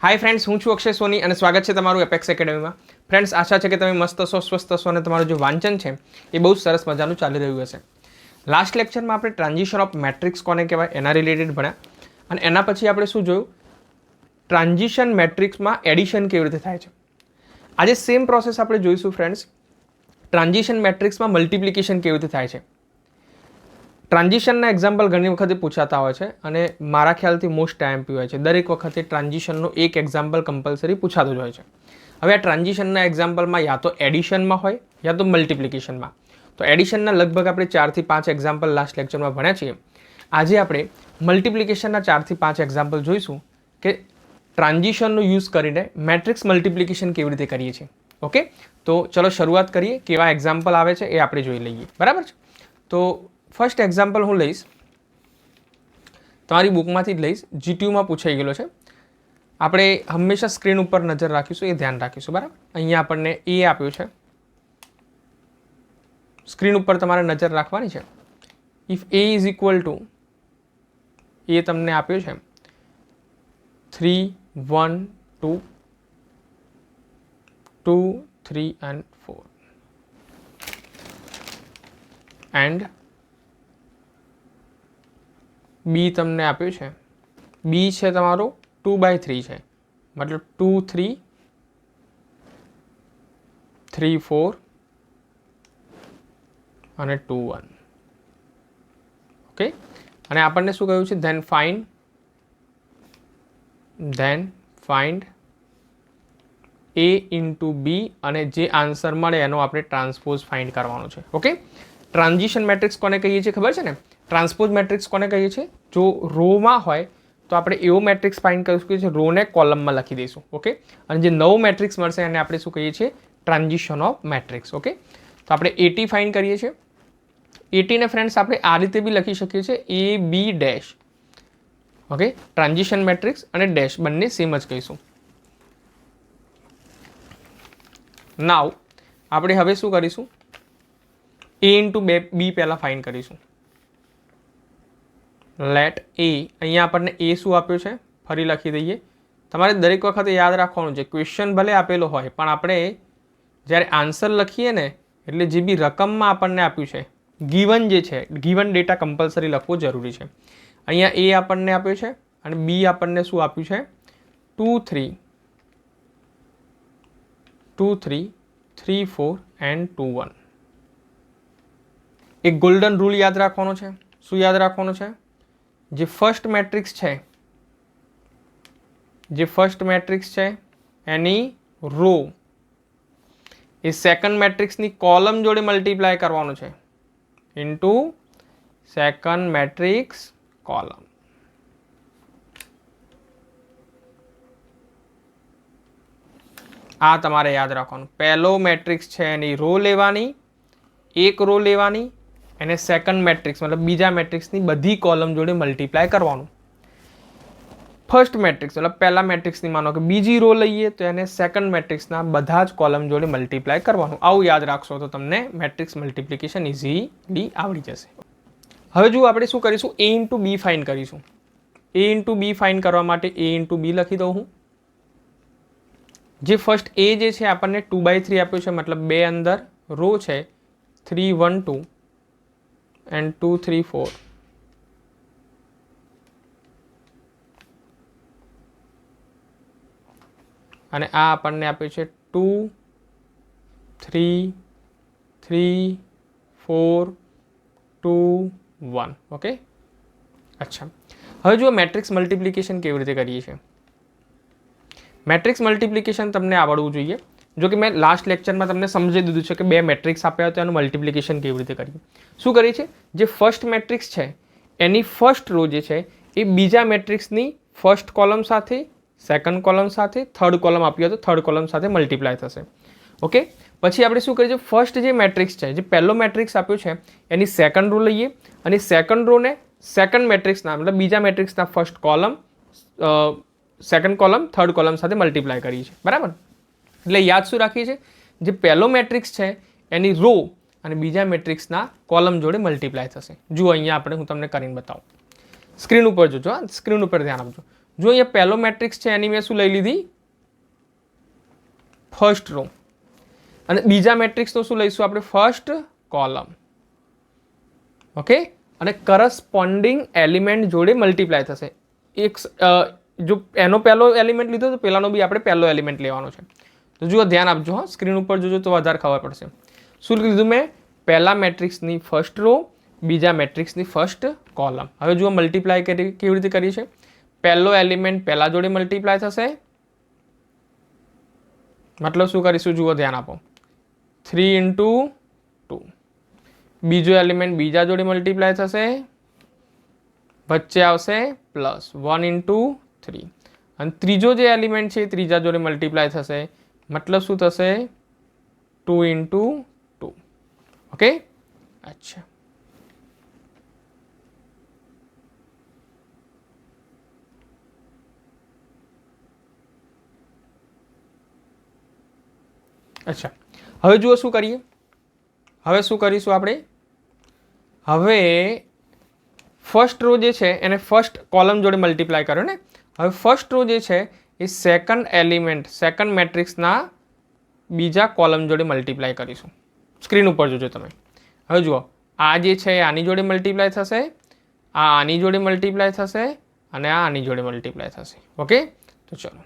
Hi friends, हूँ છું અક્ષય સોની અને સ્વાગત છે તમારું એપેક્સ એકેડમીમાં। ફ્રેન્ડ્સ, આશા છે કે તમે મસ્ત હશો, સ્વસ્થ હશો અને તમારું જે વાંચન છે એ બહુ સરસ મજાનું ચાલી રહ્યું હશે। લાસ્ટ લેક્ચરમાં આપણે ટ્રાન્ઝિશન ઓફ મેટ્રિક્સ કોને કહેવાય એના રિલેટેડ ભણ્યા અને એના પછી આપણે શું જોયું, ટ્રાન્ઝિશન મેટ્રિક્સમાં એડિશન કેવી રીતે થાય છે। આજે સેમ પ્રોસેસ આપણે જોઈશું ફ્રેન્ડ્સ, ટ્રાન્ઝિશન મેટ્રિક્સમાં મલ્ટિપ્લિકેશન કેવી રીતે થાય છે। ટ્રાન્ઝિશનના એક્ઝામ્પલ ઘણી વખતે પૂછાતા હોય છે અને મારા ખ્યાલથી મોસ્ટ આઈએમપી હોય છે। દરેક વખતે ટ્રાન્ઝિશનનો એક એક્ઝામ્પલ કમ્પલસરી પૂછાતો જ હોય છે। હવે આ ટ્રાન્ઝિશનના એક્ઝામ્પલમાં યા તો એડિશનમાં હોય યા તો મલ્ટિપ્લિકેશનમાં। તો એડિશનના લગભગ આપણે 4 થી 5 એક્ઝામ્પલ લાસ્ટ લેક્ચરમાં ભણ્યા છીએ। આજે આપણે મલ્ટિપ્લિકેશનના 4 થી 5 એક્ઝામ્પલ જોઈશું કે ટ્રાન્ઝિશનનો યુઝ કરીને મેટ્રિક્સ મલ્ટિપ્લિકેશન કેવી રીતે કરીએ છીએ। ઓકે, તો ચલો શરૂઆત કરીએ। કેવા એક્ઝામ્પલ આવે છે એ આપણે જોઈ લઈએ, બરાબર છે। તો ફર્સ્ટ એક્ઝામ્પલ હું લઈશ, તમારી બુકમાંથી જ લઈશ, જીટીયુમાં પૂછાઈ ગયેલો છે। આપણે હંમેશા સ્ક્રીન ઉપર નજર રાખીશું, એ ધ્યાન રાખીશું, બરાબર। અહીંયા આપણને એ આપ્યું છે, સ્ક્રીન ઉપર તમારે નજર રાખવાની છે। If A is equal to, એ તમને આપ્યું છે 3 1 2 2 3 and 4 એન્ડ બી તમને આપ્યું છે, બી છે તમારો 2/3 છે, મતલબ 2 3 3 4 અને 2 1। ઓકે, અને આપણને શું કહ્યું છે, ધેન ફાઇન્ડ એ ઇન્ટુ બી અને જે આન્સર મળે એનો આપણે ટ્રાન્સપોઝ ફાઇન્ડ કરવાનો છે। ઓકે, ટ્રાન્ઝિશન મેટ્રિક્સ કોને કહીએ છીએ ખબર છે ને? ટ્રાન્સપોઝ મેટ્રિક્સ કોને કહીએ છીએ? જો રોમાં હોય તો આપણે એવો મેટ્રિક્સ ફાઇન્ડ કરીશું કે જે રોને કોલમમાં લખી દઈશું। ઓકે, અને જે નવો મેટ્રિક્સ મળશે એને આપણે શું કહીએ છીએ? Transition of matrix. ઓકે, તો આપણે 80 ફાઇન્ડ કરીએ છીએ। 80 ને ફ્રેન્ડ્સ આપણે આ રીતે બી લખી શકીએ છીએ, A B dash. Okay, transition matrix અને ડેશ બંને સેમ જ કહીશું। નાવ આપણે હવે શું કરીશું, એ ઇન્ટુ બી પહેલાં ફાઇન્ડ કરીશું। લેટ એ, અહીંયા આપણને એ શું આપ્યું છે ફરી લખી દઈએ। તમારે દરેક વખતે યાદ રાખવાનું છે, ક્વેશ્ચન ભલે આપેલો હોય પણ આપણે જ્યારે આન્સર લખીએ ને એટલે જે બી રકમમાં આપણને આપ્યું છે, ગીવન જે છે, ગીવન ડેટા કમ્પલસરી લખવો જરૂરી છે। અહીંયા એ આપણને આપ્યું છે અને બી આપણને શું આપ્યું છે, 2 3 3 4 એન્ડ 2 1। એક ગોલ્ડન રૂલ યાદ રાખવાનો છે। શું યાદ રાખવાનું છે? જે ફર્સ્ટ મેટ્રિક્સ છે એની રો એ સેકન્ડ મેટ્રિક્સની કોલમ જોડે મલ્ટીપ્લાય કરવાનું છે, ઇન્ટુ સેકન્ડ મેટ્રિક્સ કોલમ। આ તમારે યાદ રાખવાનું। પહેલો મેટ્રિક્સ છે એની રો લેવાની, એક રો લેવાની, એને સેકન્ડ મેટ્રિક્સ મતલબ બીજા મેટ્રિક્સની બધી કોલમ જોડે મલ્ટીપ્લાય કરવાનું। ફર્સ્ટ મેટ્રિક્સ મતલબ પહેલા મેટ્રિક્સની માનો કે બીજી રો લઈએ તો એને સેકન્ડ મેટ્રિક્સના બધા જ કોલમ જોડે મલ્ટીપ્લાય કરવાનું। આવું યાદ રાખશો તો તમને મેટ્રિક્સ મલ્ટિપ્લિકેશન ઇઝીલી આવડી જશે। હવે જો આપણે શું કરીશું, એ ઇન્ટુ બી ફાઇન્ડ કરીશું। એ ઇન્ટુ બી ફાઇન્ડ કરવા માટે એ ઇન્ટુ બી લખી દઉં હું। જે ફર્સ્ટ એ જે છે આપણને 2/3 આપ્યું છે, મતલબ બે અંદર રો છે 3 1 2 and 2 3 4 અને આ આપણને આપ્યું છે 2 3 3 4 2 1। ઓકે, અચ્છા, હવે જો મેટ્રિક્સ મલ્ટિપ્લિકેશન કેવી રીતે કરીએ છીએ। મેટ્રિક્સ મલ્ટિપ્લિકેશન તમને આવડવું જોઈએ। જો કે મેં લાસ્ટ લેક્ચરમાં તમને સમજી દીધું છે કે બે મેટ્રિક્સ આપ્યા હોય તો એનું મલ્ટિપ્લિકેશન કેવી રીતે કરીએ। શું કરીએ છીએ, જે ફર્સ્ટ મેટ્રિક્સ છે એની ફર્સ્ટ રો જે છે એ બીજા મેટ્રિક્સની ફર્સ્ટ કોલમ સાથે, સેકન્ડ કોલમ સાથે, થર્ડ કોલમ આપી હોય તો થર્ડ કોલમ સાથે મલ્ટીપ્લાય થશે। ઓકે, પછી આપણે શું કરીએ છીએ, ફર્સ્ટ જે મેટ્રિક્સ છે, જે પહેલો મેટ્રિક્સ આપ્યો છે એની સેકન્ડ રો લઈએ અને સેકન્ડ રોને સેકન્ડ મેટ્રિક્સના મતલબ બીજા મેટ્રિક્સના first column, second column, third column સાથે મલ્ટીપ્લાય કરીએ છીએ, બરાબર। એટલે યાદ શું રાખીએ છીએ, જે પહેલો મેટ્રિક્સ છે એની રો અને બીજા મેટ્રિક્સના કોલમ જોડે મલ્ટીપ્લાય થશે। જુઓ અહીંયા આપણે, હું તમને કરીને બતાવું, સ્ક્રીન ઉપર જોજો, સ્ક્રીન ઉપર ધ્યાન આપજો। જો અહીંયા પહેલો મેટ્રિક્સ છે એની મેં શું લઈ લીધી, ફર્સ્ટ રો, અને બીજા મેટ્રિક્સનો શું લઈશું આપણે, ફર્સ્ટ કોલમ. ઓકે, અને કરસ્પોન્ડિંગ એલિમેન્ટ જોડે મલ્ટીપ્લાય થશે. એક જો એનો પહેલો એલિમેન્ટ લીધો તો પેલાનો બી આપણે પહેલો એલિમેન્ટ લેવાનો છે. તો જુઓ ધ્યાન આપજો, હા સ્ક્રીન ઉપર જોજો તો વધારે ખબર પડશે. શું લીધું મેં, પહેલા મેટ્રિક્સની ફર્સ્ટ રો, બીજા મેટ્રિક્સની ફર્સ્ટ કોલમ. હવે જુઓ મલ્ટીપ્લાય કેવી રીતે કરી છે. પહેલો એલિમેન્ટ પહેલા જોડે મલ્ટીપ્લાય થશે, મતલબ શું કરીશું જુઓ ધ્યાન આપો, 3 into 2. બીજો એલિમેન્ટ બીજા જોડે મલ્ટીપ્લાય થશે, વચ્ચે આવશે પ્લસ 1 into 3. અને ત્રીજો જે એલિમેન્ટ છે ત્રીજા જોડે મલ્ટીપ્લાય થશે, મતલબ શું થશે, 2 into 2. ઓકે, અચ્છા અચ્છા હવે જુઓ શું કરીએ, હવે શું કરીશું આપણે, હવે ફર્સ્ટ રો જે છે એને ફર્સ્ટ કોલમ જોડે મલ્ટીપ્લાય કર્યો ને, હવે ફર્સ્ટ રો જે છે એ સેકન્ડ એલિમેન્ટ સેકન્ડ મેટ્રિક્સના બીજા કોલમ જોડે મલ્ટીપ્લાય કરીશું. સ્ક્રીન ઉપર જોજો તમે. હવે જુઓ આ જે છે આની જોડે મલ્ટીપ્લાય થશે, આ આની જોડે મલ્ટીપ્લાય થશે, અને આ આની જોડે મલ્ટીપ્લાય થશે. ઓકે, તો ચલો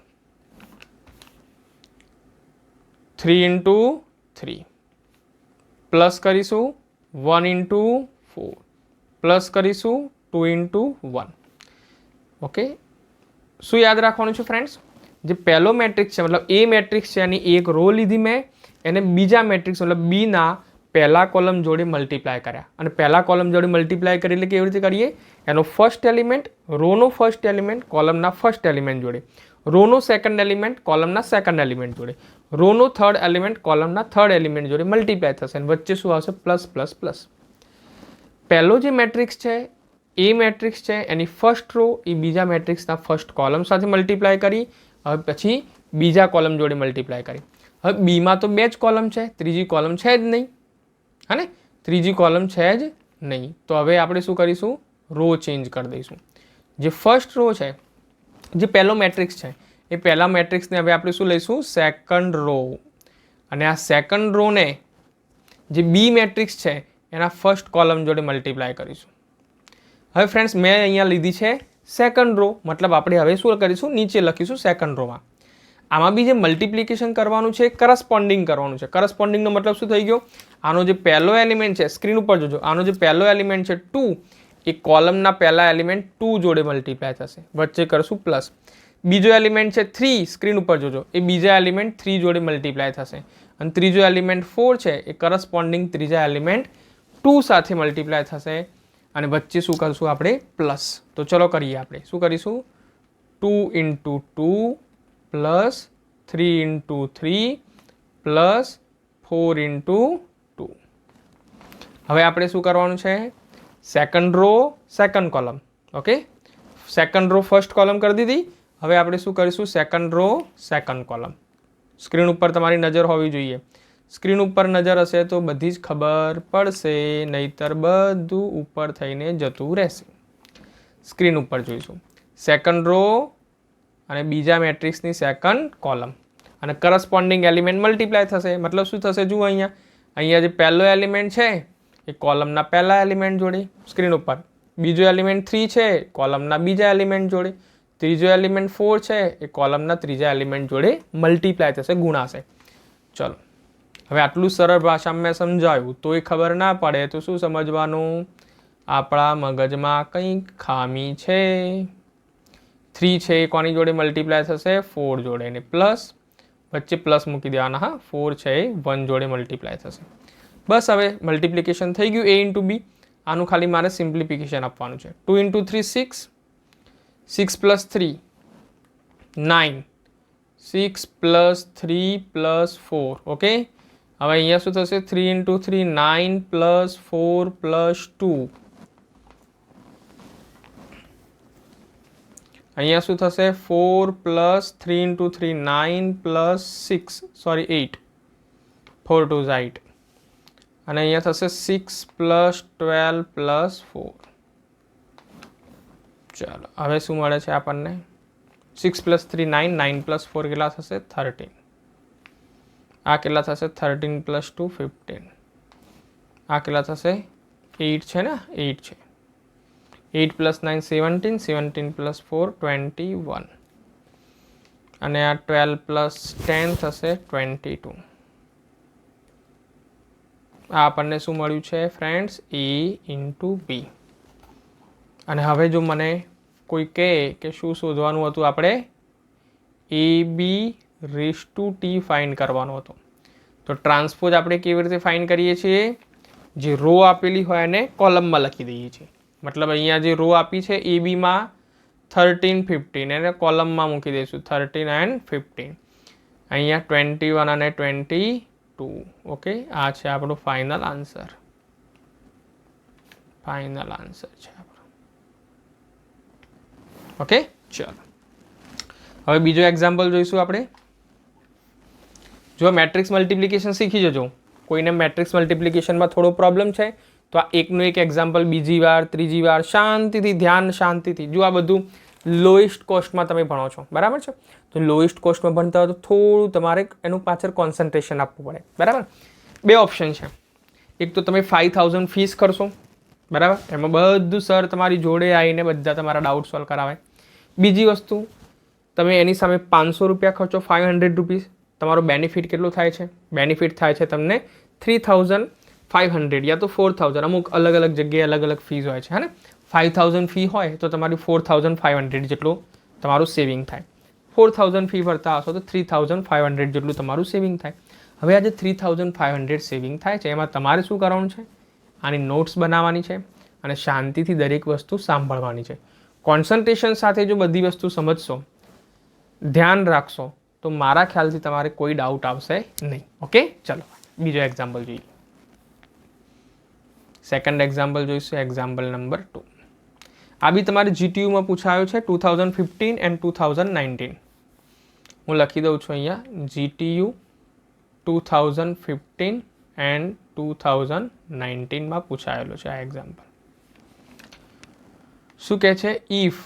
3 into 3 પ્લસ કરીશું 1 into 4 પ્લસ કરીશું 2 into 1. ઓકે, શું યાદ રાખવાનું છે ફ્રેન્ડ્સ, જે પહેલો મેટ્રિક્સ છે મતલબ એ મેટ્રિક્સ છે એની એક રો લીધી મેં, એને બીજા મેટ્રિક્સ મતલબ બીના પહેલા કોલમ જોડે મલ્ટીપ્લાય કર્યા, અને પહેલા કોલમ જોડે મલ્ટીપ્લાય કરી એટલે કેવી રીતે કરીએ, એનો ફર્સ્ટ એલિમેન્ટ રોનો ફર્સ્ટ એલિમેન્ટ કોલમના ફર્સ્ટ એલિમેન્ટ જોડે, રોનો સેકન્ડ એલિમેન્ટ કોલમના સેકન્ડ એલિમેન્ટ જોડે, રોનો થર્ડ એલિમેન્ટ કોલમના થર્ડ એલિમેન્ટ જોડે મલ્ટીપ્લાય થશે, અને વચ્ચે શું આવશે, પ્લસ પ્લસ પ્લસ. પહેલો જે મેટ્રિક્સ છે એ મેટ્રિક્સ છે એની ફર્સ્ટ રો એ બીજા મેટ્રિક્સના ફર્સ્ટ કોલમ સાથે મલ્ટીપ્લાય કરી, હવે પછી બીજા કોલમ જોડે મલ્ટીપ્લાય કરી. હવે બીમાં તો બે જ કોલમ છે, ત્રીજી કોલમ છે જ નહીં, હા ને, ત્રીજી કોલમ છે જ નહીં. તો હવે આપણે શું કરીશું, રો ચેન્જ કરી દઈશું. જે ફર્સ્ટ રો છે, જે પહેલો મેટ્રિક્સ છે એ પહેલા મેટ્રિક્સને હવે આપણે શું લઈશું, સેકન્ડ રો, અને આ સેકન્ડ રોને જે બી મેટ્રિક્સ છે એના ફર્સ્ટ કોલમ જોડે મલ્ટીપ્લાય કરીશું. હવે ફ્રેન્ડ્સ મેં અહીંયા લીધી છે સેકન્ડ રો, મતલબ આપણે હવે શું કરીશું, નીચે લખીશું સેકન્ડ રોમાં. આમાં બી જે મલ્ટીપ્લિકેશન કરવાનું છે કરસ્પોન્ડિંગ કરવાનું છે. કરસ્પોન્ડિંગનો મતલબ શું થઈ ગયો, આનો જે પહેલો એલિમેન્ટ છે સ્ક્રીન ઉપર જોજો, આનો જે પહેલો એલિમેન્ટ છે 2 એ કોલમના પહેલા એલિમેન્ટ 2 જોડે મલ્ટીપ્લાય થશે, વચ્ચે કરશું પ્લસ. બીજો એલિમેન્ટ છે 3, સ્ક્રીન ઉપર જોજો, એ બીજા એલિમેન્ટ 3 જોડે મલ્ટીપ્લાય થશે, અને ત્રીજો એલિમેન્ટ 4 છે એ કરસ્પોન્ડિંગ ત્રીજા એલિમેન્ટ 2 સાથે મલ્ટીપ્લાય થશે, અને વચ્ચે શું કરશું આપણે, પ્લસ. તો ચલો કરીએ, આપણે શું કરીશું, 2 into 2 plus 3 into 3 plus 4 into 2. હવે આપણે શું કરવાનું છે, second row second column. Okay, second row first column કરી દીધી, હવે આપણે શું કરીશું, second row second column. Screen ઉપર તમારી નજર હોવી જોઈએ, સ્ક્રીન ઉપર નજર હશે તો બધી જ ખબર પડશે, નહીતર બધું ઉપર થઈને જતું રહેશે. સ્ક્રીન ઉપર જોઈશું સેકન્ડ રો અને બીજા મેટ્રિક્સની સેકન્ડ કોલમ, અને કરસ્પોન્ડિંગ એલિમેન્ટ મલ્ટીપ્લાય થશે, મતલબ શું થશે, જુઓ અહીંયા જે પહેલો એલિમેન્ટ છે એ કોલમના પહેલા એલિમેન્ટ જોડે, સ્ક્રીન ઉપર બીજો એલિમેન્ટ 3 છે કોલમના બીજા એલિમેન્ટ જોડે, ત્રીજો એલિમેન્ટ 4 છે એ કોલમના ત્રીજા એલિમેન્ટ જોડે મલ્ટીપ્લાય થશે, ગુણાશે. ચલો હવે આટલું સરળ ભાષામાં મેં સમજાવ્યું, તોય ખબર ના પડે તો શું સમજવાનું, આપણા મગજમાં કંઈક ખામી છે. 3 છે એ કોની જોડે મલ્ટીપ્લાય થશે, 4 જોડે, અને પ્લસ વચ્ચે પ્લસ મૂકી દેવાના, હા 4 છે એ 1 જોડે મલ્ટીપ્લાય થશે. બસ હવે મલ્ટીપ્લિકેશન થઈ ગયું a ઇન્ટુ બી. આનું ખાલી મારે સિમ્પ્લિફિકેશન આપવાનું છે. 2 into 3 6, 6 plus 3 9, 6 plus 3 plus 4. Okay, હવે અહીંયા શું થશે, 3 into 3 9 plus 4 plus 2. અહીંયા શું થશે, 4 plus 3 into 3 9 plus 6 સોરી 8, 4 2 8, અને અહીંયા થશે 6 plus 12 plus 4. ચાલો હવે શું મળે છે આપણને, 6 + 3 9, 9 + 4 કેટલા થશે 13. આ કેટલા થશે 13 + 2 15. આ કેટલા થશે 8 છે ને 8 છે. 8 + 9 17, 17 + 4 21 અને આ 12 + 10 થશે 22. આ આપણને શું મળ્યું છે ફ્રેન્ડ્સ A × B. અને હવે જો મને કોઈ કહે કે શું શોધવાનું હતું, આપણે AB⁻T ફાઇન્ડ કરવાનો હતો. તો ટ્રાન્સપોઝ આપણે કેવી રીતે ફાઇન્ડ કરીએ છીએ, જે રો આપેલી હોય એને કોલમમાં લખી દઈએ છીએ. મતલબ અહીંયા જે રો આપી છે ABમાં 13 15 એને કોલમમાં મૂકી દઈશું 13 and 15. અહીંયા 21 અને 22. ઓકે, આ છે આપણો ફાઇનલ આન્સર. ફાઇનલ આન્સર છે આપણો. ઓકે, ચલો હવે બીજો એક્ઝામ્પલ જોઈશું આપણે. જો મેટ્રિક્સ મલ્ટિપ્લિકેશન શીખી જજો. કોઈને મેટ્રિક્સ મલ્ટિપ્લિકેશનમાં થોડો પ્રોબ્લેમ છે તો આ એકનું એક એક્ઝામ્પલ બીજી વાર ત્રીજી વાર શાંતિથી ધ્યાન શાંતિથી જો. આ બધું લોએસ્ટ કોસ્ટમાં તમે ભણો છો, બરાબર છે. તો લોએસ્ટ કોસ્ટમાં ભણતા હોય તો થોડું તમારે એનું પાછળ કોન્સન્ટ્રેશન આપવું પડે, બરાબર. બે ઓપ્શન છે. એક તો તમે 5000 ફીસ કરશો, બરાબર, એમાં બધું સર તમારી જોડે આવીને બધા તમારા ડાઉટ સોલ્વ કરાવે. બીજી વસ્તુ, તમે એની સામે 500 રૂપિયા ખર્ચો, 500 રૂપીસ. તમારો બેનિફિટ કેટલો થાય છે? બેનિફિટ થાય છે તમને 3500 યા તો 4000. અમુક અલગ અલગ જગ્યાએ અલગ અલગ ફીસ હોય છે, હે ને. 5000 ફી હોય તો તમારી 4500 જેટલું તમારું સેવિંગ થાય. 4000 ફી ભરતા હશો તો 3500 જેટલું તમારું સેવિંગ થાય. હવે આ જે 3500 સેવિંગ થાય છે એમાં તમારે શું કરવાનું છે? આની નોટ્સ બનાવવાની છે અને શાંતિથી દરેક વસ્તુ સાંભળવાની છે. કોન્સન્ટ્રેશન સાથે જો બધી વસ્તુ સમજશો, ધ્યાન રાખશો, તો મારા ખ્યાલથી તમારે કોઈ ડાઉટ આવશે નહીં. ઓકે, ચલો બીજો એક્ઝામ્પલ જોઈએ. સેકન્ડ એક્ઝામ્પલ જોઈશું, એક્ઝામ્પલ નંબર 2. આ બી તમારે GTUમાં પૂછાયો છે 2015 and 2019. હું લખી દઉં છું અહીંયા GTU 2015 and 2019માં પૂછાયેલો છે આ એક્ઝામ્પલ. શું કહે છે? If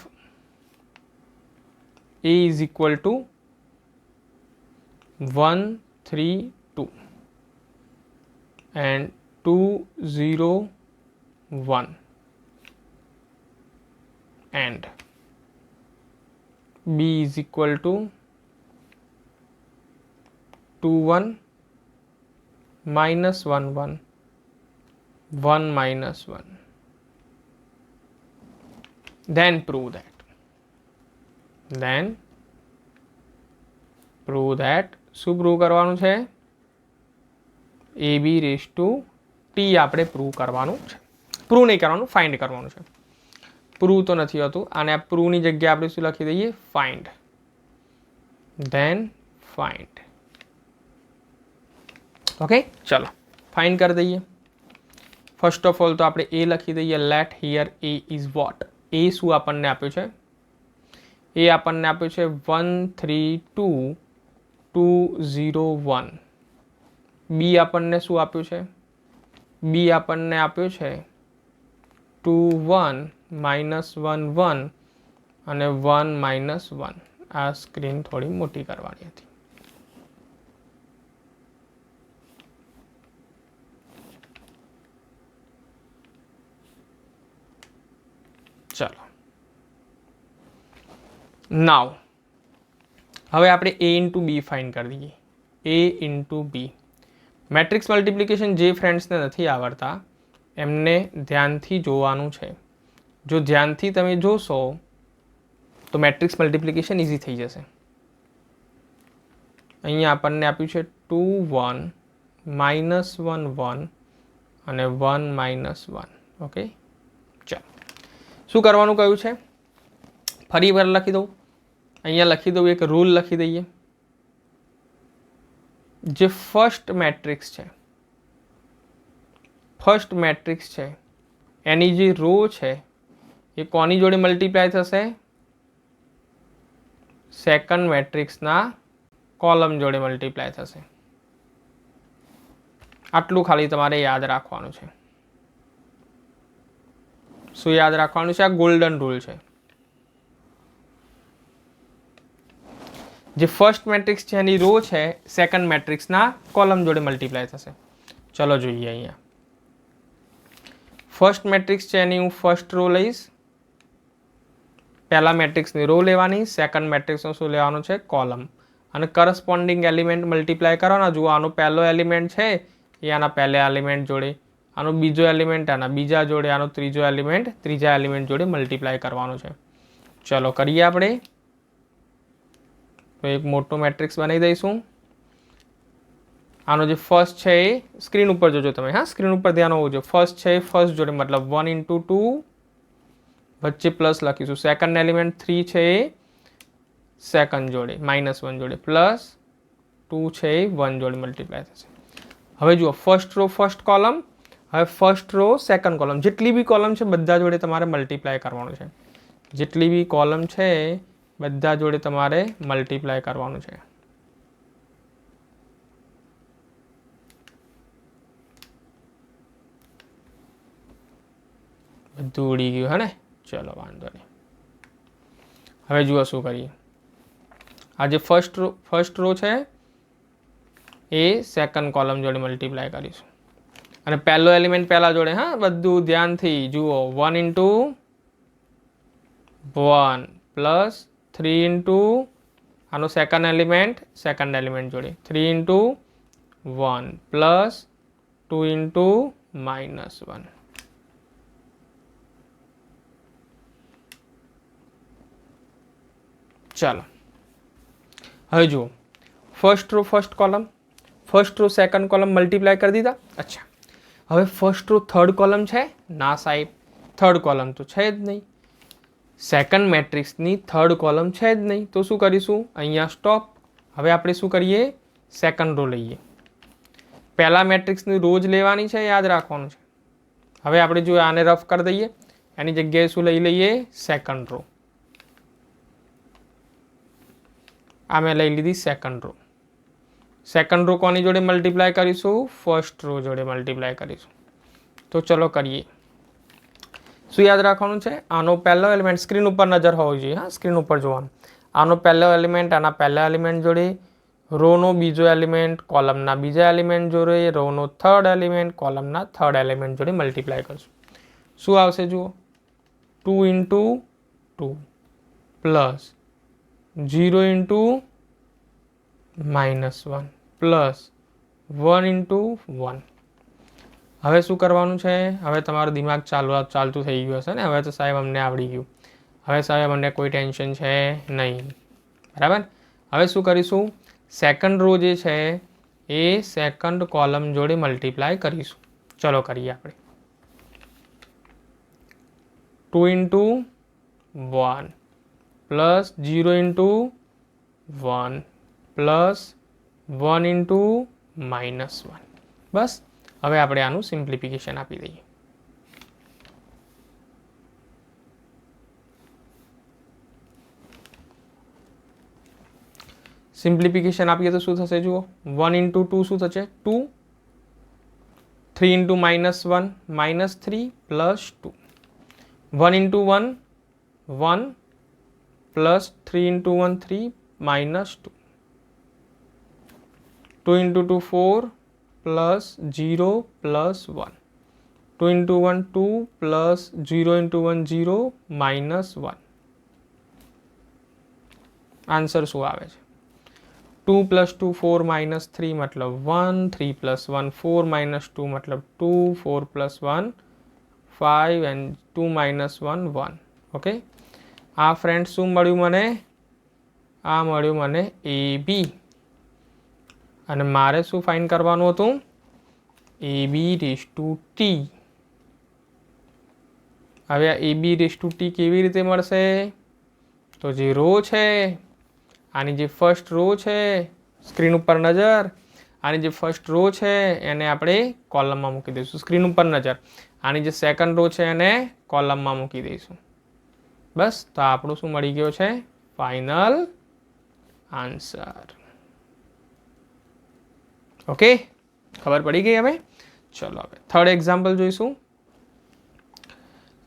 A = 1 3 2 and 2 0 1 and B = 2 1 -1 1 1 -1, then prove that. શું પ્રૂવ કરવાનું છે? AB⁻T આપણે પ્રૂવ કરવાનું છે. પ્રૂવ નહીં કરવાનું, ફાઇન્ડ કરવાનું છે. પ્રૂવ તો નથી હોતું. આને આ પ્રૂવની જગ્યાએ આપણે શું લખી દઈએ? ફાઇન્ડ. Then find. ઓકે, ચલો ફાઇન્ડ કરી દઈએ. ફર્સ્ટ ઓફ ઓલ તો આપણે એ લખી દઈએ. Let here A is what. એ શું આપણને આપ્યું છે? એ આપણને આપ્યું છે 1 3 2 2 0 1. બી આપણને શું આપ્યું છે? બી આપણને આપ્યું છે 2 1 -1 1 અને 1 -1. આ સ્ક્રીન થોડી મોટી કરવાની હતી. ચલો નાવ હવે આપણે A × B ફાઇન્ડ કરી દઈએ. A × B મેટ્રિક્સ મલ્ટિપ્લિકેશન જે ફ્રેન્ડ્સને નથી આવડતા એમને ધ્યાનથી જોવાનું છે. જો ધ્યાનથી તમે જોશો તો મેટ્રિક્સ મલ્ટિપ્લિકેશન ઇઝી થઈ જશે. અહીંયા આપણને આપ્યું છે 2 1 -1 1 અને 1 -1. ઓકે, ચાલો શું કરવાનું કહ્યું છે? ફરી વાર લખી દઉં. અહીંયા લખી દઉં, એક રૂલ લખી દઈએ. જે ફર્સ્ટ મેટ્રિક્સ છે એની જે રો છે એ કોની જોડે મલ્ટીપ્લાય થશે? સેકન્ડ મેટ્રિક્સના કોલમ જોડે મલ્ટીપ્લાય થશે. આટલું ખાલી તમારે યાદ રાખવાનું છે. શું યાદ રાખવાનું છે? આ ગોલ્ડન રૂલ છે. જે ફર્સ્ટ મેટ્રિક્સ છે એની રો છે સેકન્ડ મેટ્રિક્સના કોલમ જોડે મલ્ટીપ્લાય થશે. ચલો જોઈએ અહીંયા. ફર્સ્ટ મેટ્રિક્સ છે એની હું ફર્સ્ટ રો લઈશ, પહેલા મેટ્રિક્સની રો લેવાની, સેકન્ડ મેટ્રિક્સનું શું લેવાનું છે કોલમ, અને કરસ્પોન્ડિંગ એલિમેન્ટ મલ્ટીપ્લાય કરવાના. જુઓ આનો પહેલો એલિમેન્ટ છે એ આના પહેલા એલિમેન્ટ જોડે, આનો બીજો એલિમેન્ટ આના બીજા જોડે, આનો ત્રીજો એલિમેન્ટ ત્રીજા એલિમેન્ટ જોડે મલ્ટીપ્લાય કરવાનો છે. ચલો કરીએ આપણે. તો એક મોટો મેટ્રિક્સ બનાવી દઈશું. આનો જે ફર્સ્ટ છે એ સ્ક્રીન ઉપર જોજો તમે, હા સ્ક્રીન ઉપર ધ્યાન હોવું જોઈએ. ફર્સ્ટ છે ફર્સ્ટ જોડે મતલબ 1 into 2 વચ્ચે પ્લસ લખીશું. સેકન્ડ એલિમેન્ટ 3 છે એ સેકન્ડ જોડે -1 જોડે, પ્લસ 2 છે એ 1 જોડે મલ્ટીપ્લાય થશે. હવે જુઓ ફર્સ્ટ રો ફર્સ્ટ કોલમ, હવે ફર્સ્ટ રો સેકન્ડ કોલમ, જેટલી બી કોલમ છે બધા જોડે તમારે મલ્ટીપ્લાય કરવાનું છે. જેટલી બી કોલમ છે બધા જોડે તમારે મલ્ટીપ્લાય કરવાનું છે. બધું ઉડી ગયું હે ને. ચલો વાંધો નહીં. હવે જુઓ શું કરીએ. આ જે ફર્સ્ટ રો છે એ સેકન્ડ કોલમ જોડે મલ્ટીપ્લાય કરીશું, અને પહેલો એલિમેન્ટ પહેલા જોડે, હા બધું ધ્યાનથી જુઓ. 1 into 1 પ્લસ 3 into આનો સેકન્ડ એલિમેન્ટ જોડે 3 into 1 પ્લસ 2 into -1. ચાલો હવે જુઓ first row first column, first row second column multiply કરી દીધા. અચ્છા, હવે ફર્સ્ટ રો થર્ડ કોલમ છે? ના સાહેબ, થર્ડ કોલમ તો છે જ નહીં. સેકન્ડ મેટ્રિક્સની થર્ડ કોલમ છે જ નહીં. તો શું કરીશું? અહીંયા સ્ટોપ. હવે આપણે શું કરીએ? સેકન્ડ રો લઈએ. પહેલા મેટ્રિક્સની રો જ લેવાની છે, યાદ રાખવાનું છે. હવે આપણે જો આને રફ કરી દઈએ, એની જગ્યાએ શું લઈ લઈએ? Second row. આ મેં લઈ લીધી સેકન્ડ રો. સેકન્ડ રો કોની જોડે મલ્ટીપ્લાય કરીશું? ફર્સ્ટ રો જોડે મલ્ટીપ્લાય કરીશું. તો ચલો કરીએ. શું યાદ રાખવાનું છે? આનો પહેલો એલિમેન્ટ સ્ક્રીન ઉપર નજર હોવી જોઈએ, હા સ્ક્રીન ઉપર જોવાનું. આનો પહેલો એલિમેન્ટ આના પહેલા એલિમેન્ટ જોડે, રોનો બીજો એલિમેન્ટ કોલમના બીજા એલિમેન્ટ જોડે, રોનો થર્ડ એલિમેન્ટ કોલમના થર્ડ એલિમેન્ટ જોડે મલ્ટીપ્લાય કરશું. શું આવશે જુઓ? 2 into 2 plus 0 into -1 plus 1 into 1. હવે શું કરવાનું છે? હવે તમારું દિમાગ ચાલતું થઈ ગયું હશે ને. હવે તો સાહેબ અમને આવડી ગયું, હવે સાહેબ અમને કોઈ ટેન્શન છે નહીં, બરાબર. હવે શું કરીશું? સેકન્ડ રો જે છે એ સેકન્ડ કોલમ જોડે મલ્ટીપ્લાય કરીશું. ચલો કરીએ આપણે. 2 into 1 plus 0 into 1 plus 1 into -1. બસ. હવે આપણે આનું સિમ્પ્લિફિકેશન આપી દઈએ. સિમ્પ્લિફિકેશન આપીએ તો શું થશે જુઓ? 1 into 2 શું થશે? 2. 3 into -1 -3 plus 2. 1 into 1 1 plus 3 into 1 3 -2. 2 into 2 4 plus 0 plus 1. 2 into 1 2 plus 0 into 1 0 -1. Answer શું આવે છે? 2 + 2 4 -3 मतलब 1, 3 + 1 4 -2 मतलब 2, 4 + 1 5 and 2 -1 1. ઓકે, આ ફ્રેન્ડ શું મળ્યું મને? આ મળ્યું મને AB. અને મારે શું ફાઇન્ડ કરવાનું હતું? AB⁻T. હવે આ AB⁻T કેવી રીતે મળશે? તો જે રો છે, આની જે ફર્સ્ટ રો છે, સ્ક્રીન ઉપર નજર, આની જે ફર્સ્ટ રો છે એને આપણે કોલમમાં મૂકી દઈશું. સ્ક્રીન ઉપર નજર, આની જે સેકન્ડ રો છે એને કોલમમાં મૂકી દઈશું. બસ. તો આપણું શું મળી ગયો છે? Final answer. ઓકે, ખબર પડી ગઈ હવે? ચલો હવે થર્ડ એક્ઝામ્પલ જોઈશું.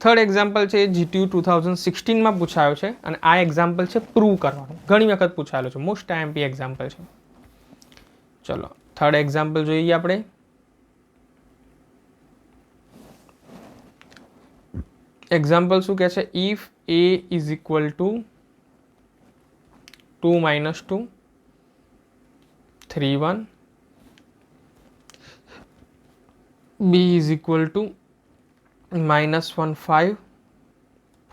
થર્ડ એક્ઝામ્પલ છે જીટીયુ 2016માં પૂછાયો છે અને આ એક્ઝામ્પલ છે પ્રૂવ કરવાનું, ઘણી વખત પૂછાયેલો છે, મોસ્ટ આઈએમપી એક્ઝામ્પલ છે. ચલો થર્ડ એક્ઝામ્પલ જોઈએ આપણે. એક્ઝામ્પલ શું કહે છે? If a is equal two 2 minus 2 3 1, b is equal to minus 1 5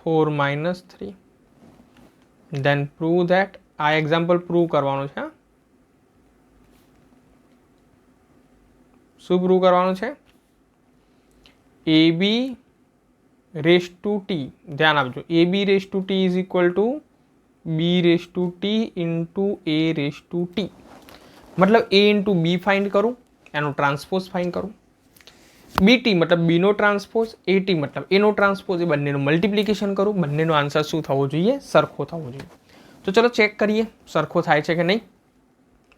4 minus 3, then prove that. આ એક્ઝામ્પલ પ્રૂવ કરવાનું છે. શું પ્રૂવ કરવાનું છે? ab રેસ ટુ ટી, ધ્યાન આપજો, ab race to T is equal two b race to T into a race to T. મતલબ a into B find કરું, એનો ટ્રાન્સપોઝ ફાઇન્ડ કરું. બીટી મતલબ બીનો ટ્રાન્સપોઝ, એટી મતલબ એનો ટ્રાન્સપોઝ, એ બંનેનું મલ્ટિપ્લિકેશન કરું. બંનેનો આન્સર શું થવો જોઈએ? સરખો થવો જોઈએ. તો ચલો ચેક કરીએ સરખો થાય છે કે નહીં.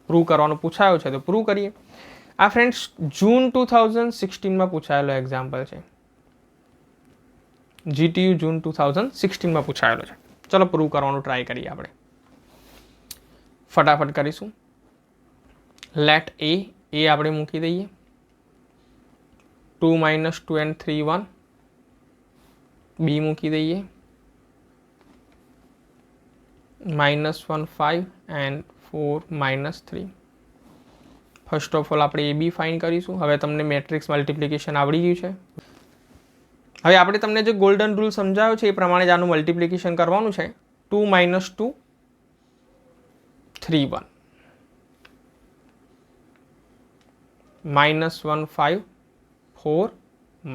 પ્રૂવ કરવાનું પૂછાયો છે તો પ્રૂવ કરીએ. આ ફ્રેન્ડ્સ જૂન 2016માં પૂછાયેલો એક્ઝામ્પલ છે. જીટીયુ જૂન 2016માં પૂછાયેલો છે. ચલો પ્રૂવ કરવાનું ટ્રાય કરીએ આપણે. ફટાફટ કરીશું. લેટ એ આપણે મૂકી દઈએ. 2 minus 2 and 3 1, b મૂકી દઈએ. minus 1 5 and 4 minus 3. First of all આપણે એ બી ફાઇન્ડ કરીશું. હવે તમને મેટ્રિક્સ મલ્ટિપ્લિકેશન આવડી ગયું છે. હવે આપણે તમને જે ગોલ્ડન રૂલ સમજાવ્યો છે એ પ્રમાણે જ આનું મલ્ટિપ્લિકેશન કરવાનું છે. 2 minus 2 3 1, minus 1 5 4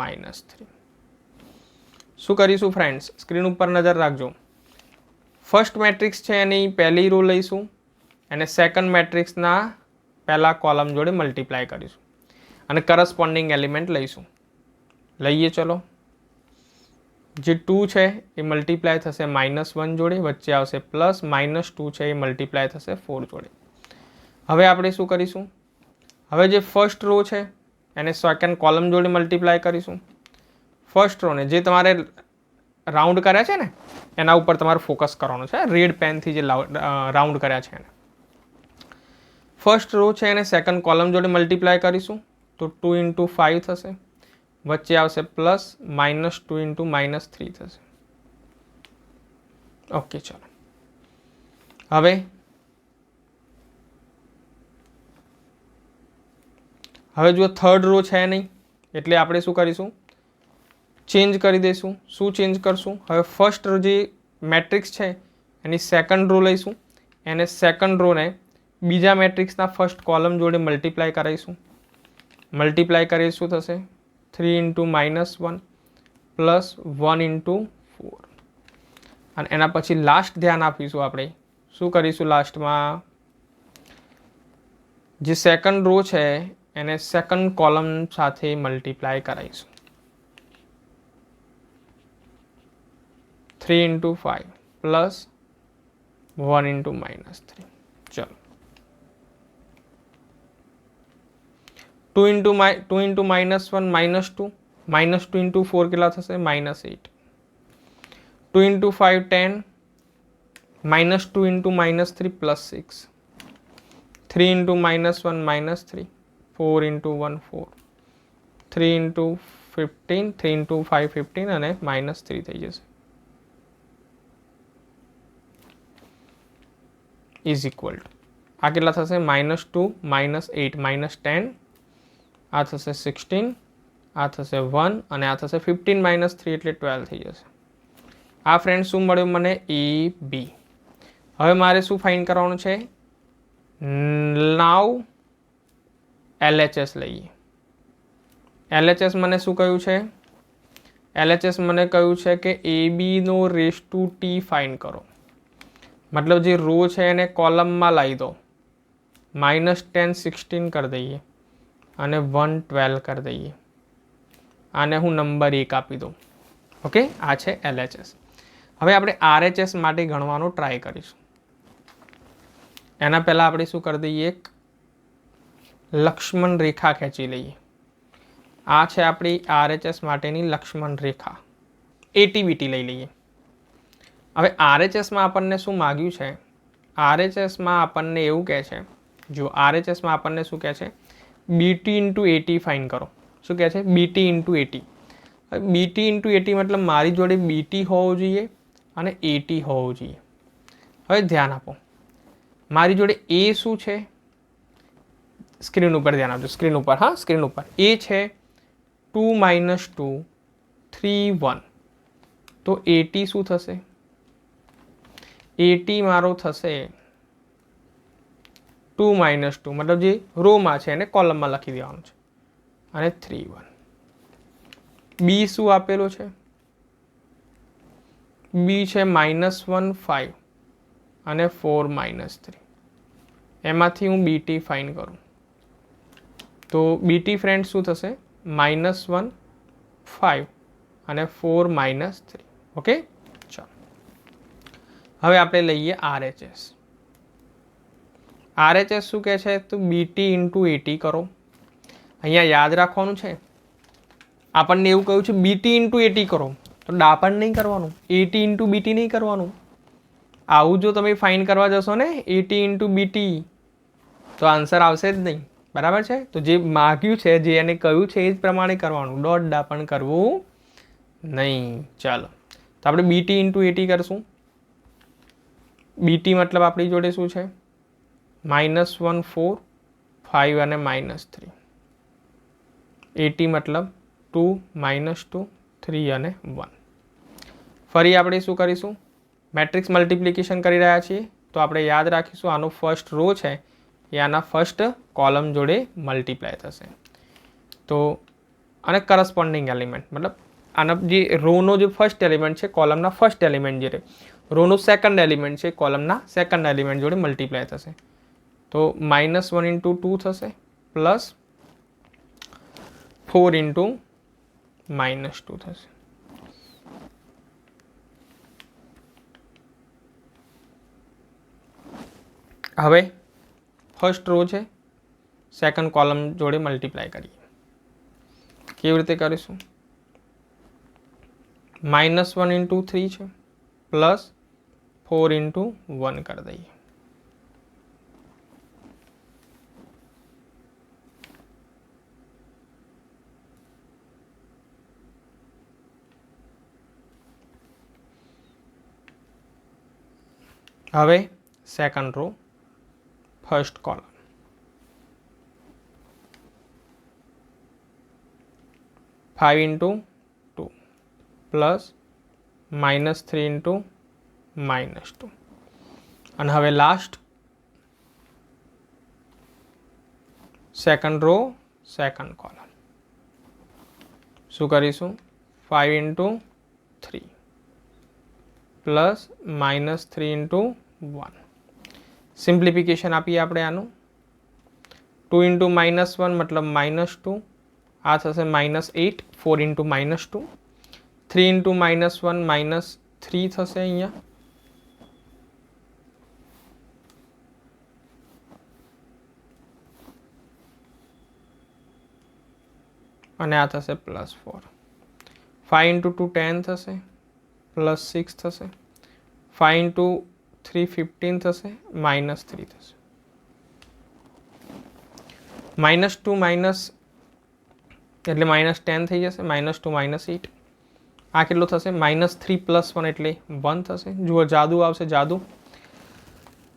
minus 3. શું કરીશું ફ્રેન્ડ્સ? સ્ક્રીન ઉપર નજર રાખજો. ફર્સ્ટ મેટ્રિક્સ છે એની પહેલી રો લઈશું અને સેકન્ડ મેટ્રિક્સના પહેલા કોલમ જોડે મલ્ટીપ્લાય કરીશું અને કરસ્પોન્ડિંગ એલિમેન્ટ લઈશું. લઈએ ચલો. જે 2 છે એ મલ્ટીપ્લાય થશે -1 જોડે, વચ્ચે આવશે પ્લસ, -2 છે એ મલ્ટીપ્લાય થશે 4 જોડે. હવે આપણે શું કરીશું? હવે જે ફર્સ્ટ રો છે એને સેકન્ડ કોલમ જોડે મલ્ટીપ્લાય કરીશું. ફર્સ્ટ રોને જે તમારે રાઉન્ડ કર્યા છે ને એના ઉપર તમારે ફોકસ કરવાનું છે. રેડ પેનથી જે રાઉન્ડ કર્યા છે એને. ફર્સ્ટ રો છે એને સેકન્ડ કોલમ જોડે મલ્ટીપ્લાય કરીશું તો 2 into 5 થશે, વચ્ચે આવશે પ્લસ, -2 into -3 થશે. ઓકે ચલો. હવે જો થર્ડ રો છે નહીં એટલે આપણે શું કરીશું? ચેન્જ કરી દઈશું. શું ચેન્જ કરશું? હવે ફર્સ્ટ જે મેટ્રિક્સ છે એની સેકન્ડ રો લઈશું, એને સેકન્ડ રોને બીજા મેટ્રિક્સના ફર્સ્ટ કોલમ જોડે મલ્ટીપ્લાય કરાવીશું. મલ્ટીપ્લાય કરીએ શું થશે? 3 into -1 પ્લસ 1 into 4. અને એના પછી લાસ્ટ ધ્યાન આપીશું આપણે. શું કરીશું લાસ્ટમાં? જે સેકન્ડ રો છે એને સેકન્ડ કોલમ સાથે મલ્ટીપ્લાય કરાવીશું. 3 into 5 plus 1 into -3. ચલો 2 into -1 -2 into 4 કેટલા થશે? -8. 2 into 5 10, -2 into -3 +6, 3 into -1 -3, 4 into 1 4, 3 into 15, 3 into 5 15 અને -3 થઈ જશે. ઇઝ ઇક્વલ ટુ આ કેટલા થશે? -2 -8 -10, આ થશે 16, આ થશે 1 અને આ થશે 15 -3 એટલે 12 થઈ જશે. આ ફ્રેન્ડ શું મળ્યું મને? એ બી. હવે મારે શું ફાઇન્ડ કરવાનું છે? નાવ LHS લઈએ. LHS મને શું કહ્યું છે? LHS મને કહ્યું છે કે AB નો રેસ ટુ ટી ફાઇન્ડ કરો. મતલબ જે રો છે એને કોલમમાં લાવી દો. -10 16 કરી દઈએ અને 1 12 કરી દઈએ. આને હું નંબર 1 આપી દઉં. ઓકે, આ છે LHS. હવે આપણે RHS માટે ગણવાનો ટ્રાય કરીશું. એના પહેલાં આપણે શું કરી દઈએ? એક લક્ષ્મણ રેખા ખેંચી લઈએ. આ છે આપણી RHS માટેની લક્ષ્મણ રેખા. એટી બીટી લઈ લઈએ. હવે આરએચએસમાં આપણને શું માગ્યું છે? આરએચએસમાં આપણને એવું કહે છે, જો આરએચએસમાં આપણને શું કહે છે? બીટી ઇન્ટુ એટી ફાઇન કરો. શું કહે છે? BT into AT. હવે બીટી ઇન્ટુ એટી મતલબ મારી જોડે બીટી હોવું જોઈએ અને એટી હોવું જોઈએ. હવે ધ્યાન આપો, મારી જોડે એ શું છે? સ્ક્રીન ઉપર ધ્યાન આપજો, સ્ક્રીન ઉપર, હા સ્ક્રીન ઉપર. એ છે 2 - 2 3 1. તો એટી શું થશે? એટી મારો થશે 2 - 2 મતલબ જે રોમાં છે એને કોલમમાં લખી દેવાનું છે, અને 3 1. બી શું આપેલો છે? બી છે -1 5 અને 4 - 3. એમાંથી હું બીટી ફાઇન કરું તો બીટી ફ્રેન્ડ શું થશે? -1 5 અને 4 - 3. ઓકે, ચાલો હવે આપણે લઈએ આરએચએસ. આરએચએસ શું કહે છે? તો બીટી ઇન્ટુ એટી કરો. અહીંયા યાદ રાખવાનું છે, આપણને એવું કહ્યું છે બીટી ઇન્ટુ એટી કરો, તો ડાપણ નહીં કરવાનું, એટી ઇન્ટુ બીટી નહીં કરવાનું. આવું જો તમે ફાઇન કરવા જશો ને એટી ઇન્ટુ બીટી, તો આન્સર આવશે જ નહીં. બરાબર છે? તો જે માગ્યું છે, જે એને કહ્યું છે એ જ પ્રમાણે કરવાનું, ડોટ ડાપણ કરવું નહીં. ચાલો તો આપણે બીટી ઇન્ટુ એટી કરશું. બીટી મતલબ આપણી જોડે શું છે? -1 4 5 અને -3. એટી મતલબ 2 - 2 3 અને 1. ફરી આપણે શું કરીશું? મેટ્રિક્સ મલ્ટિપ્લિકેશન કરી રહ્યા છીએ, તો આપણે યાદ રાખીશું આનો ફર્સ્ટ રો છે એ આના ફર્સ્ટ કોલમ જોડે મલ્ટીપ્લાય થશે. તો અને કરસ્પોન્ડિંગ એલિમેન્ટ મતલબ આના જે રોનો જે ફર્સ્ટ એલિમેન્ટ છે કોલમના ફર્સ્ટ એલિમેન્ટ જે રોનો સેકન્ડ એલિમેન્ટ છે કોલમના સેકન્ડ એલિમેન્ટ જોડે મલ્ટીપ્લાય થશે. તો -1 × 2 થશે પ્લસ 4 × -2 થશે. હવે ફર્સ્ટ રો છે સેકન્ડ કોલમ જોડે મલ્ટીપ્લાય કરીએ. કેવી રીતે કરીશું? -1 × 3 છે પ્લસ 4 × 1 કરી દઈએ. હવે second row first column -5 × 2 plus -3 × -2. અને હવે last second row second column શું કરીશું? 5 × 3 પ્લસ -3 × 1. સિમ્પ્લિફિકેશન આપીએ આપણે આનું. 2 × -1 મતલબ -2, આ થશે -8. 4 × -2, 3 × -1 -3 થશે અહીંયા. અને આ થશે +4. 5 × 2 10 થશે, +6 થશે. 5 × 3 15 થશે, -3 થશે. -2 એટલે -10 થઈ જશે, -2 -8. આ કેટલો થશે? -3 + 1 એટલે 1 થશે. જુઓ જાદુ આવશે, જાદુ.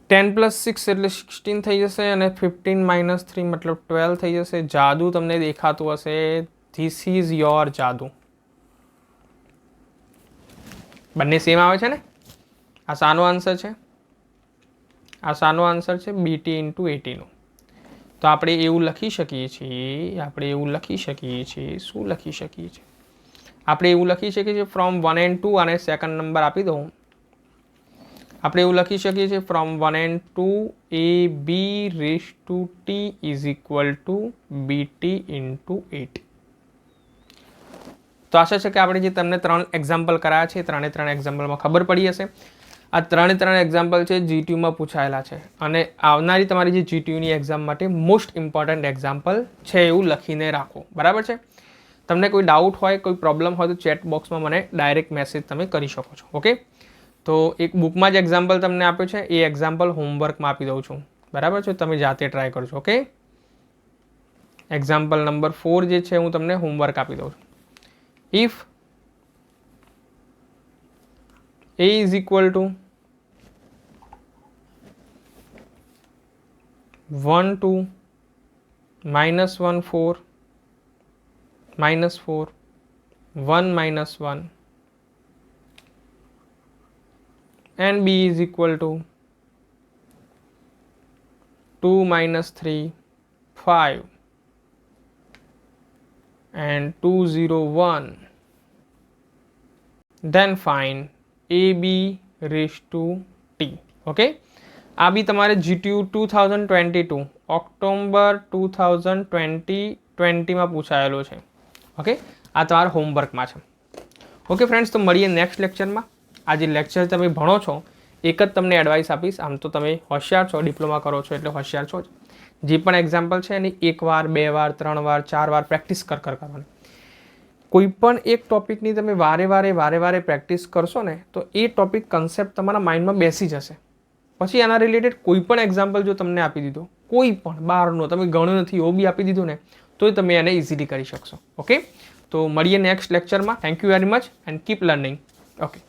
10 + 6 એટલે 16 થઈ જશે, અને 15 - 3 મતલબ 12 થઈ જશે. જાદુ તમને દેખાતું હશે. ધીસ ઇઝ યોર જાદુ. બંને સેમ આવે છે ને? આ શાનો આન્સર છે? આ શાનો આન્સર છે? બીટી ઇન્ટુ એટીનો. તો આપણે એવું લખી શકીએ છીએ, શું લખી શકીએ છીએ? આપણે એવું લખી શકીએ છીએ ફ્રોમ 1 and 2, અને સેકન્ડ નંબર આપી દઉં. આપણે એવું લખી શકીએ છીએ ફ્રોમ 1 and 2 AB⁻T = BT × 8. તો આશા છે કે આપણે જે તમને 3 એક્ઝામ્પલ કરાયા છે, 3 એક્ઝામ્પલમાં ખબર પડી હશે. આ 3 એક્ઝામ્પલ છે GTUમાં પૂછાયેલા છે, અને આવનારી તમારી જે GTUની એક્ઝામ માટે મોસ્ટ ઇમ્પોર્ટન્ટ એક્ઝામ્પલ છે એવું લખીને રાખો. બરાબર છે? તમને કોઈ ડાઉટ હોય, કોઈ પ્રોબ્લેમ હોય તો ચેટ બોક્સમાં મને ડાયરેક્ટ મેસેજ તમે કરી શકો છો. ઓકે, તો એક બુકમાં જ એક્ઝામ્પલ તમને આપ્યું છે, એ એક્ઝામ્પલ હોમવર્કમાં આપી દઉં છું. બરાબર છે, તમે જાતે ટ્રાય કરજો. ઓકે, એક્ઝામ્પલ નંબર 4 જે છે હું તમને હોમવર્ક આપી દઉં છું. If a is equal to 1 2 -1 4 -4 1 -1 and b is equal to 2 -3 5 and 2 0 1, then find ab raised to t. Okay, આ બી તમારે GTU 2022 ઓક્ટોબર 2020માં પૂછાયેલો છે. ઓકે, આ તમારા હોમવર્કમાં છે. ઓકે ફ્રેન્ડ્સ, તો મળીએ નેક્સ્ટ લેક્ચરમાં. આ જે લેક્ચર તમે ભણો છો એક જ તમને એડવાઇસ આપીશ. આમ તો તમે હોશિયાર છો, ડિપ્લોમા કરો છો એટલે હોશિયાર છો જ. જે પણ એક્ઝામ્પલ છે એની 1 વાર 2 વાર 3 વાર 4 વાર પ્રેક્ટિસ કરવાની. કોઈ પણ એક ટોપિકની તમે વારે વારે પ્રેક્ટિસ કરશો ને તો એ ટોપિક કન્સેપ્ટ તમારા માઇન્ડમાં બેસી જશે. પછી એના રિલેટેડ કોઈ પણ એક્ઝામ્પલ જો તમને આપી દીધો, કોઈ પણ બહારનો તમે ગણ્યો નથી એવો બી આપી દીધું ને તો તમે એને ઇઝીલી કરી શકશો. ઓકે, તો મળીએ નેક્સ્ટ લેક્ચરમાં. Thank you very much and keep learning. Okay.